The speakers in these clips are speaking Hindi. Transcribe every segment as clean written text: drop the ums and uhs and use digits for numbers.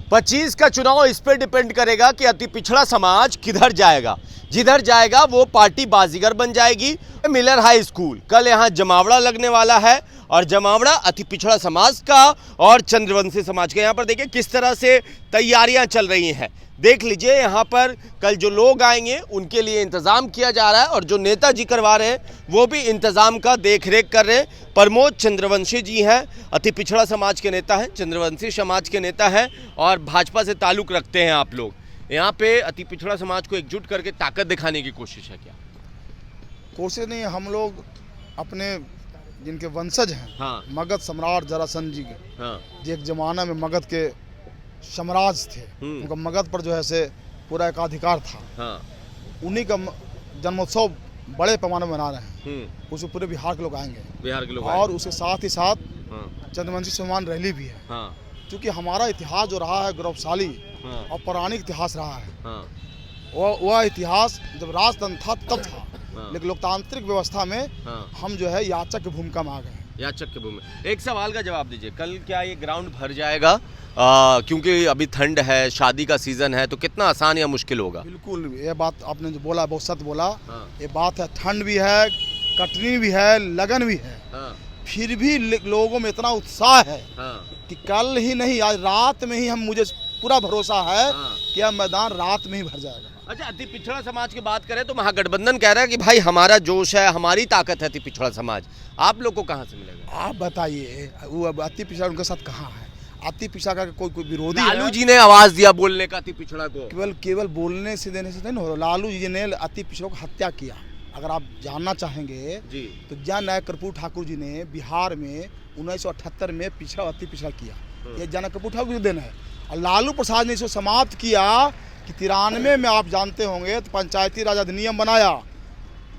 25 का चुनाव इस पे डिपेंड करेगा कि अति पिछड़ा समाज किधर जाएगा। जिधर जाएगा वो पार्टी बाजीगर बन जाएगी। मिलर हाई स्कूल कल यहाँ जमावड़ा लगने वाला है और जमावड़ा अति पिछड़ा समाज का और चंद्रवंशी समाज का। यहाँ पर देखिए किस तरह से तैयारियां चल रही हैं। देख लीजिए यहाँ पर कल जो लोग आएंगे उनके लिए इंतज़ाम किया जा रहा है और जो नेताजी करवा रहे हैं वो भी इंतज़ाम का देख रेख कर रहे हैं। प्रमोद चंद्रवंशी जी हैं, अति पिछड़ा समाज के नेता हैं, चंद्रवंशी समाज के नेता हैं और भाजपा से ताल्लुक़ रखते हैं आप लोग। यहाँ पे अति पिछड़ा समाज को एकजुट करके ताकत दिखाने की कोशिश है क्या? कोशिश नहीं, हम लोग अपने जिनके वंशज हैं, हाँ। मगध सम्राट जरासंध जी के, हाँ। जो एक जमाना में मगध के साम्राज्य थे, उनका मगध पर जो है से पूरा एक अधिकार था। हाँ। उन्हीं का जन्मोत्सव बड़े पैमाने में मना रहे हैं। उसमें पूरे बिहार के लोग आएंगे, बिहार के लोग और उसके साथ ही साथ हाँ। चंद्रवंशी सम्मान रैली भी है। हाँ। क्योंकि हमारा इतिहास जो रहा है गौरवशाली हाँ। और पौराणिक इतिहास रहा है। हाँ। वह इतिहास जब राजतंत्र था तब था। हाँ। लेकिन लोकतांत्रिक व्यवस्था में हाँ। हम जो है याचक की भूमिका में आ गए हैं। याचक के भूमि। एक सवाल का जवाब दीजिए, कल क्या ये ग्राउंड भर जाएगा? क्योंकि अभी ठंड है, शादी का सीजन है, तो कितना आसान या मुश्किल होगा? बिल्कुल, ये बात आपने जो बोला बहुत सत्य बोला। हाँ। ये बात है, ठंड भी है, कटनी भी है, लगन भी है। हाँ। फिर भी लोगों में इतना उत्साह है हाँ। कि कल ही नहीं आज रात में ही मुझे पूरा भरोसा है हाँ। कि यह मैदान रात में ही भर जाएगा। अच्छा, अति पिछड़ा समाज की बात करें तो महागठबंधन कह रहा है कि भाई हमारा जोश है, हमारी ताकत है अति पिछड़ा समाज। आप लोग को कहाँ से मिलेगा? आप बताइए, वो अब अति पिछड़ा उनके साथ कहाँ है? अति पिछड़ा का कोई विरोधी है? लालू जी ने आवाज दिया बोलने का अति पिछड़ा को। केवल बोलने से देने से नहीं हो रहा। लालू जी ने अति पिछड़ों को हत्या किया। अगर आप जानना चाहेंगे जी, तो जन नायक कर्पूर ठाकुर जी ने बिहार में 1978 में पिछड़ा अति पिछड़ा किया। ये जन कर्पूर ठाकुर जी देन है। और लालू प्रसाद ने इसको समाप्त किया कि 93 में आप जानते होंगे तो पंचायती राज अधिनियम बनाया,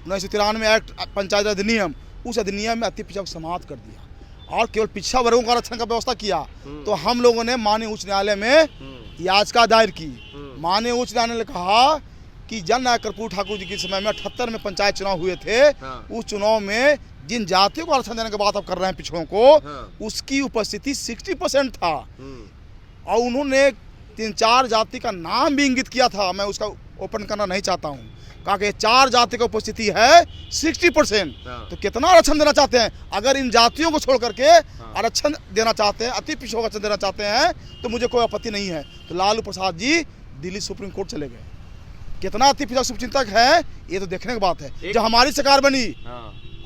1993 एक्ट पंचायती राज अधिनियम। उस अधिनियम में अति पिछड़ा को समाप्त कर दिया और केवल पिछड़ा वर्गों का आरक्षण का व्यवस्था किया। तो हम लोगों ने माननीय उच्च न्यायालय में याचिका दायर की। माननीय उच्च न्यायालय ने कहा कि जन नायक कर्पूर ठाकुर जी के समय में 78 में पंचायत चुनाव हुए थे। हाँ। उस चुनाव में जिन जातियों को आरक्षण देने की बात आप कर रहे हैं पिछड़ों को, हाँ। उसकी उपस्थिति 60% था। और उन्होंने 3-4 जाति का नाम भी इंगित किया था। मैं उसका ओपन करना नहीं चाहता हूँ। कहा कि 4 जाति की उपस्थिति है 60%। हाँ। तो कितना आरक्षण देना चाहते हैं? अगर इन जातियों को छोड़ करके आरक्षण देना चाहते हैं, अति पिछड़ों का आरक्षण देना चाहते हैं, तो मुझे कोई आपत्ति नहीं है। तो लालू प्रसाद जी दिल्ली सुप्रीम कोर्ट चले गए। कितना अति पिछड़ा शुभचिंतक है ये तो देखने की बात है। जब हमारी सरकार बनी,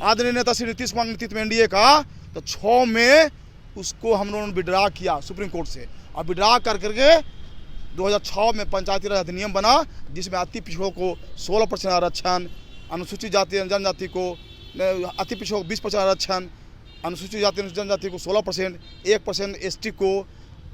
आदरणीय नेता श्री नीतीश कुमार नेतृत्व में एनडीए का, तो 6 में उसको हम लोगों ने विड्रा किया सुप्रीम कोर्ट से। और विड्रा कर करके 2006 में पंचायती राज अधिनियम बना, जिसमें अति पिछड़ों को 16% आरक्षण, अनुसूचित जाति जनजाति को अति पिछड़ों को 20% आरक्षण, अनुसूचित जाति जनजाति को 16%, 1% एसटी को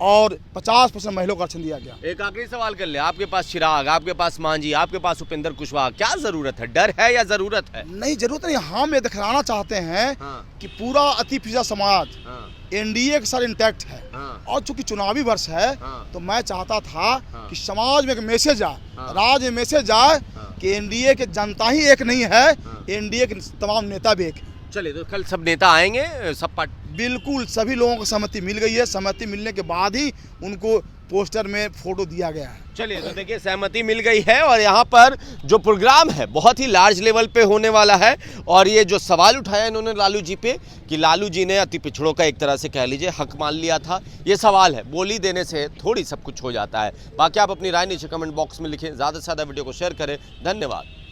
और 50% महिलाओं को आरक्षण दिया गया। एक आखिरी सवाल कर ले, आपके पास चिराग, आपके पास मांझी, आपके पास उपेंद्र कुशवाहा, क्या जरूरत है? डर है या जरूरत है? नहीं, जरूरत नहीं। हम ये दिखाना चाहते हैं कि पूरा अति पिछड़ा समाज एनडीए के साथ इंटैक्ट है। और चूंकि चुनावी वर्ष है, तो मैं चाहता था कि समाज में एक मैसेज आए, राज्य में मैसेज आए कि एनडीए के जनता ही एक नहीं है, एनडीए के तमाम नेता भी एक है। चलिए, तो कल सब नेता आएंगे, सब पार्टी? बिल्कुल, सभी लोगों को सहमति मिल गई है। सहमति मिलने के बाद ही उनको पोस्टर में फोटो दिया गया है। चलिए, तो देखिए सहमति मिल गई है और यहाँ पर जो प्रोग्राम है बहुत ही लार्ज लेवल पे होने वाला है। और ये जो सवाल उठाया इन्होंने लालू जी पे कि लालू जी ने अति पिछड़ों का एक तरह से कह लीजिए हक मान लिया था, ये सवाल है। बोली देने से थोड़ी सब कुछ हो जाता है। बाकी आप अपनी राय नीचे कमेंट बॉक्स में लिखें, ज़्यादा से ज़्यादा वीडियो को शेयर करें। धन्यवाद।